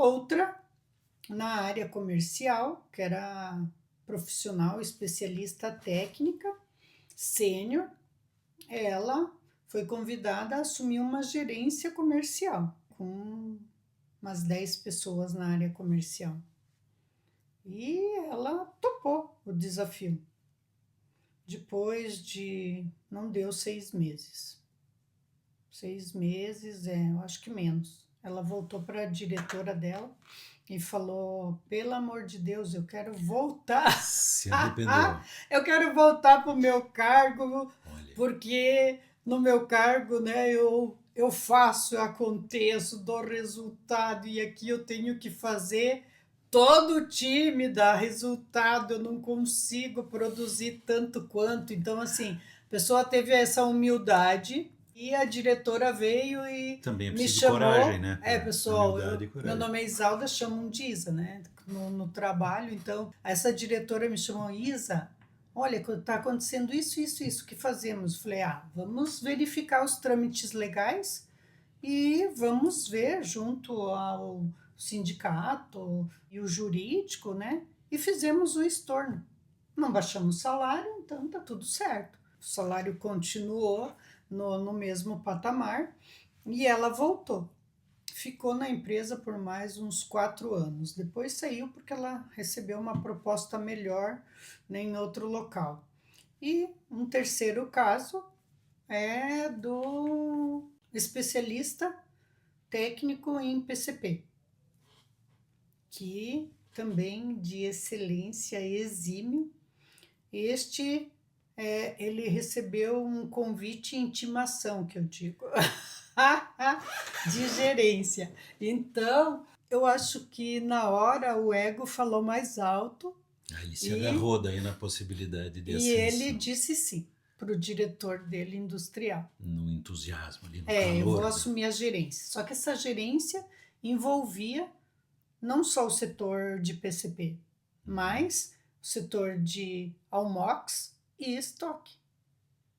outra na área comercial, que era profissional especialista técnica, sênior. Ela foi convidada a assumir uma gerência comercial, com umas 10 pessoas na área comercial. E ela topou o desafio. Depois de, não deu 6 meses. 6 meses, eu acho que menos. Ela voltou para a diretora dela e falou: pelo amor de Deus, eu quero voltar. Se arrependeu. Eu quero voltar para o meu cargo, Olha, porque no meu cargo, né, eu faço, eu aconteço, dou resultado, e aqui eu tenho que fazer todo o time dar resultado, eu não consigo produzir tanto quanto. Então, assim, a pessoa teve essa humildade e a diretora veio e também é me preciso coragem, chamou. né? Pessoal, Humildade e meu coragem. nome é Isalda, chamam de Isa, né? No trabalho. Então, essa diretora me chamou: Isa, olha, está acontecendo isso, isso, isso, o que fazemos? Falei: vamos verificar os trâmites legais e vamos ver junto ao sindicato e o jurídico, né? E fizemos o estorno. Não baixamos o salário, então tá tudo certo. O salário continuou no mesmo patamar e ela voltou. Ficou na empresa por mais uns 4 anos. Depois saiu porque ela recebeu uma proposta melhor, né, em outro local. E um terceiro caso é do especialista técnico em PCP, que também de excelência exímio. Este, ele recebeu um convite em intimação, que eu digo, de gerência. Então, eu acho que na hora o ego falou mais alto Ele se e, agarrou daí na possibilidade de e ele ascensão, disse sim para o diretor dele industrial. no entusiasmo ali, no Eu vou calor. assumir a gerência. Só que essa gerência envolvia não só o setor de PCP, mas o setor de Almox e estoque.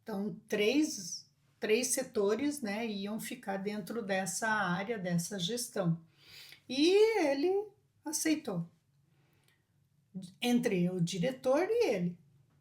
Então, três setores, né, iam ficar dentro dessa área, dessa gestão. E ele aceitou, entre o diretor e ele.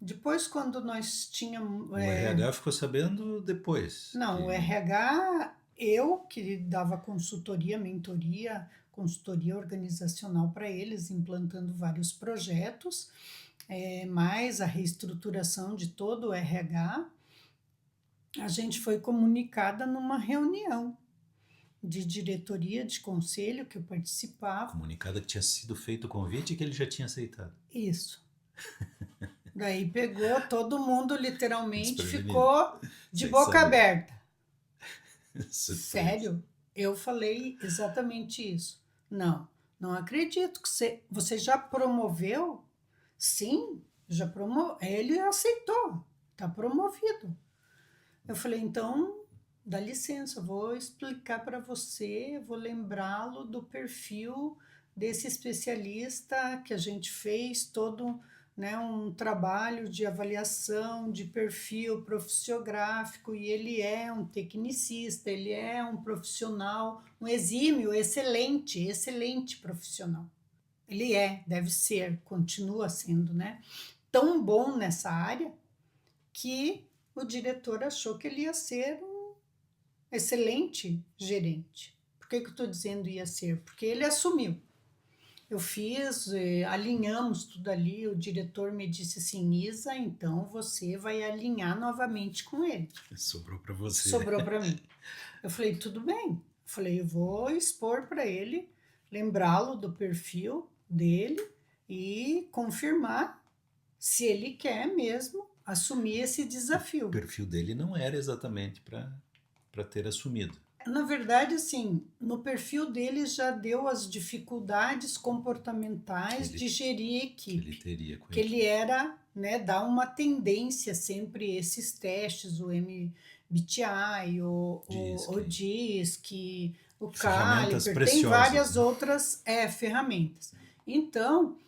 Depois, quando nós tínhamos. O RH ficou sabendo depois. Não, o Que RH, eu que dava consultoria, mentoria, consultoria organizacional para eles, implantando vários projetos, mais a reestruturação de todo o RH, a gente foi comunicada numa reunião de diretoria, de conselho que eu participava. comunicada que tinha sido feito o convite e que ele já tinha aceitado. Isso. Daí pegou, todo mundo literalmente Desprevenido. ficou de Sem boca saber. aberta. Surpresa. Sério? Eu falei exatamente isso. Não, não acredito que você já promoveu? Sim, já promoveu. Ele aceitou, está promovido. Eu falei: então, dá licença, vou explicar para você, vou lembrá-lo do perfil desse especialista que a gente fez todo, né, um trabalho de avaliação de perfil profissiográfico, e ele é um tecnicista, ele é um profissional, um exímio, excelente, excelente profissional. Ele deve ser, continua sendo, né? Tão bom nessa área que o diretor achou que ele ia ser um excelente gerente. Por que eu estou dizendo ia ser? Porque ele assumiu. Eu fiz, alinhamos tudo ali, o diretor me disse assim: Isa, então você vai alinhar novamente com ele. Sobrou para você. Sobrou para mim. Eu falei: tudo bem. Eu falei: eu vou expor para ele, lembrá-lo do perfil dele e confirmar se ele quer mesmo assumir esse desafio. O perfil dele não era exatamente para ter assumido. Na verdade, assim, no perfil dele já deu as dificuldades comportamentais de gerir a Que ele equipe. teria com Que ele. ele era, né, dá uma tendência sempre esses testes, o MBTI, o DISC, o Ferramentas Caliper, tem preciosas, várias né? outras ferramentas. Então,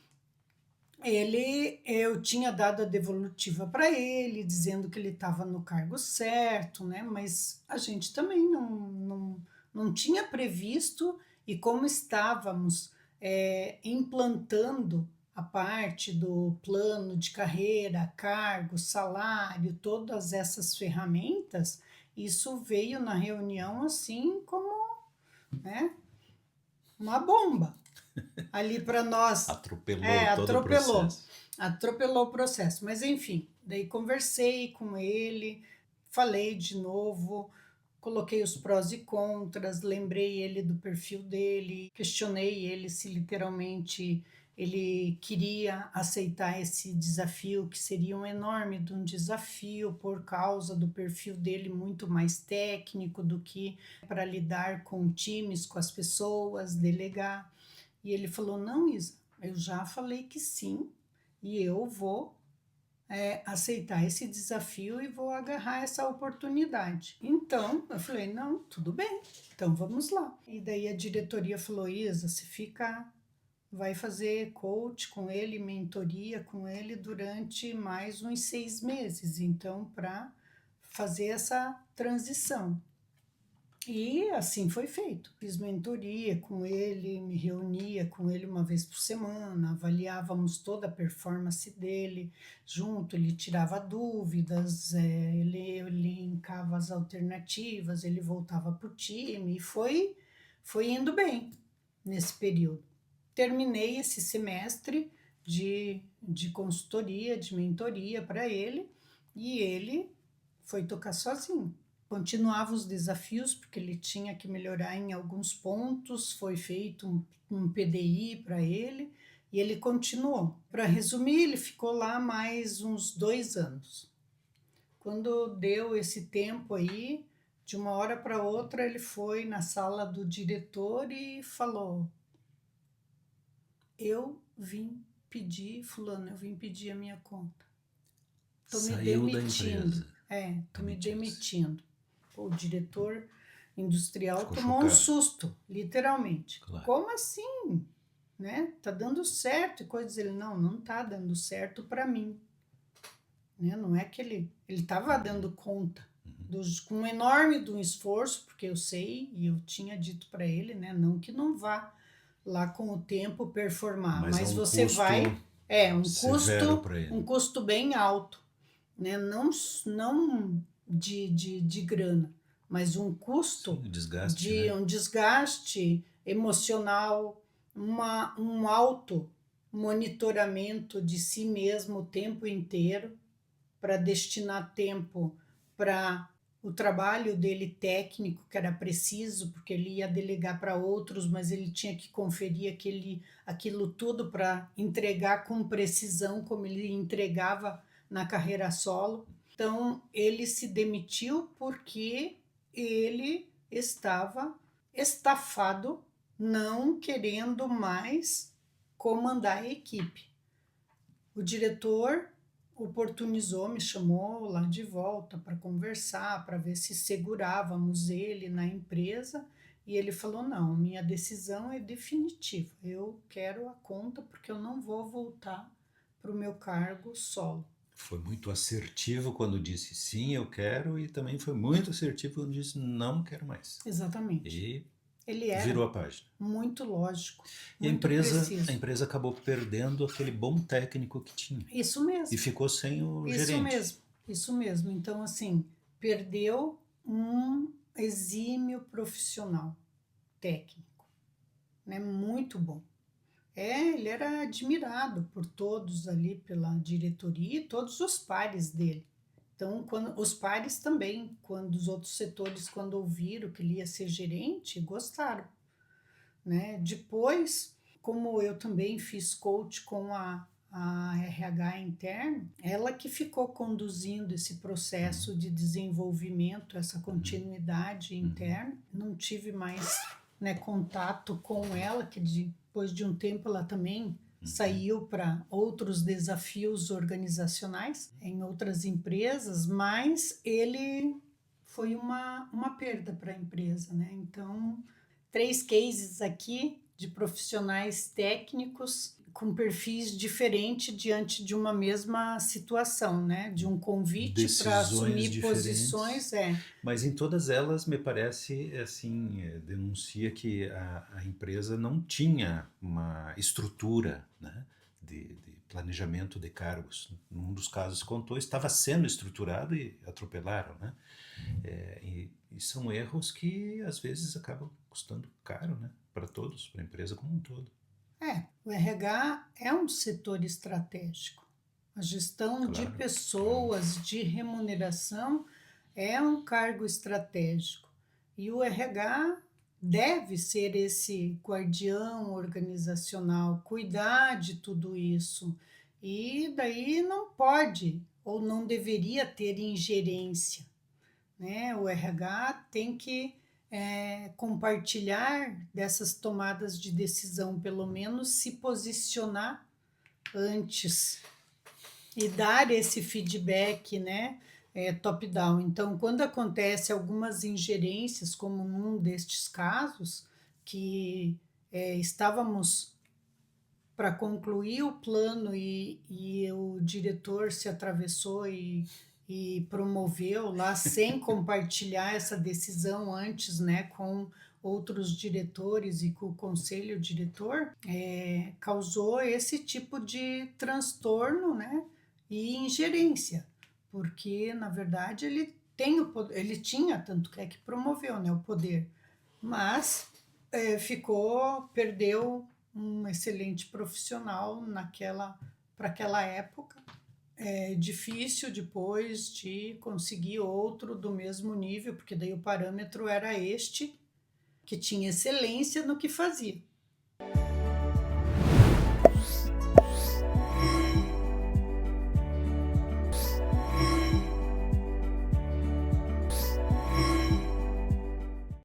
eu tinha dado a devolutiva para ele, dizendo que ele estava no cargo certo, né? Mas a gente também não tinha previsto E como estávamos implantando a parte do plano de carreira, cargo, salário, todas essas ferramentas, isso veio na reunião assim como, né, uma bomba ali para nós. Atropelou todo o processo. Atropelou o processo. Mas enfim, daí conversei com ele, falei de novo, coloquei os prós e contras, lembrei ele do perfil dele, questionei ele se literalmente ele queria aceitar esse desafio, que seria um enorme de um desafio por causa do perfil dele muito mais técnico do que para lidar com times, com as pessoas, delegar. E ele falou: não, Isa, eu já falei que sim, e eu vou aceitar esse desafio e vou agarrar essa oportunidade. Então, eu falei: não, tudo bem, então vamos lá. E daí a diretoria falou: Isa, você vai fazer coach com ele, mentoria com ele durante mais uns 6 meses, então, para fazer essa transição. E assim foi feito. Fiz mentoria com ele, me reunia com ele uma vez por semana, avaliávamos toda a performance dele junto, ele tirava dúvidas, ele elencava as alternativas, ele voltava para o time e foi indo bem nesse período. Terminei esse semestre de consultoria, de mentoria para ele e ele foi tocar sozinho. Continuava os desafios, porque ele tinha que melhorar em alguns pontos, foi feito um PDI para ele, e ele continuou. Para resumir, ele ficou lá mais uns 2 anos. Quando deu esse tempo aí, de uma hora para outra, ele foi na sala do diretor e falou: eu vim pedir, fulano, eu vim pedir a minha conta. Estou me Saiu da demitindo. empresa. Estou me demitindo. O diretor industrial Ficou tomou um chocado. Susto, literalmente. Claro. Como assim? Né? Tá dando certo e coisas. Ele: não tá dando certo para mim. Né? Não é que ele estava dando conta com um enorme de um esforço, porque eu sei e eu tinha dito para ele, né, não que não vá lá com o tempo performar, mas você vai um custo bem alto, né? Não de grana, mas um custo. Sim, desgaste, de né? um desgaste emocional, um alto monitoramento de si mesmo o tempo inteiro, para destinar tempo para o trabalho dele técnico, que era preciso, porque ele ia delegar para outros, mas ele tinha que conferir aquilo tudo para entregar com precisão, como ele entregava na carreira solo. Então, ele se demitiu porque ele estava estafado, não querendo mais comandar a equipe. O diretor oportunizou, me chamou lá de volta para conversar, para ver se segurávamos ele na empresa, e ele falou: não, minha decisão é definitiva, eu quero a conta porque eu não vou voltar para o meu cargo solo. Foi muito assertivo quando disse sim, eu quero, e também foi muito assertivo quando disse não quero mais. Exatamente. E ele era virou a página. Muito lógico. E muito a empresa acabou perdendo aquele bom técnico que tinha. Isso mesmo. E ficou sem o Isso gerente. Isso mesmo. Então, assim, perdeu um exímio profissional técnico, né? Muito bom. Ele era admirado por todos ali, pela diretoria e todos os pares dele. Então, os pares também, quando os outros setores, quando ouviram que ele ia ser gerente, gostaram. Né? Depois, como eu também fiz coach com a RH interno, ela que ficou conduzindo esse processo de desenvolvimento, essa continuidade interna. Não tive mais, né, contato com ela, que depois de um tempo ela também saiu para outros desafios organizacionais em outras empresas, mas ele foi uma perda para a empresa, né? Então, 3 cases aqui de profissionais técnicos com perfis diferentes diante de uma mesma situação, né? De um convite para Decisões assumir diferentes. posições, é. Mas em todas elas, me parece, assim, denuncia que a empresa não tinha uma estrutura, né, de planejamento de cargos. Num dos casos contou, estava sendo estruturado e atropelaram, né? E são erros que às vezes acabam custando caro, né, para todos, para a empresa como um todo. O RH é um setor estratégico. A gestão de Claro, claro. pessoas, de remuneração, é um cargo estratégico. E o RH deve ser esse guardião organizacional, cuidar de tudo isso. E daí não pode ou não deveria ter ingerência, né? O RH tem que compartilhar dessas tomadas de decisão, pelo menos se posicionar antes e dar esse feedback, né, top-down. Então, quando acontece algumas ingerências, como num destes casos, que estávamos para concluir o plano e o diretor se atravessou e promoveu lá sem compartilhar essa decisão antes, né, com outros diretores e com o conselho diretor, causou esse tipo de transtorno, né, e ingerência, porque na verdade ele tem o poder, ele tinha, tanto que é que promoveu, né, o poder, mas perdeu um excelente profissional para aquela época. É difícil depois de conseguir outro do mesmo nível, porque daí o parâmetro era este, que tinha excelência no que fazia.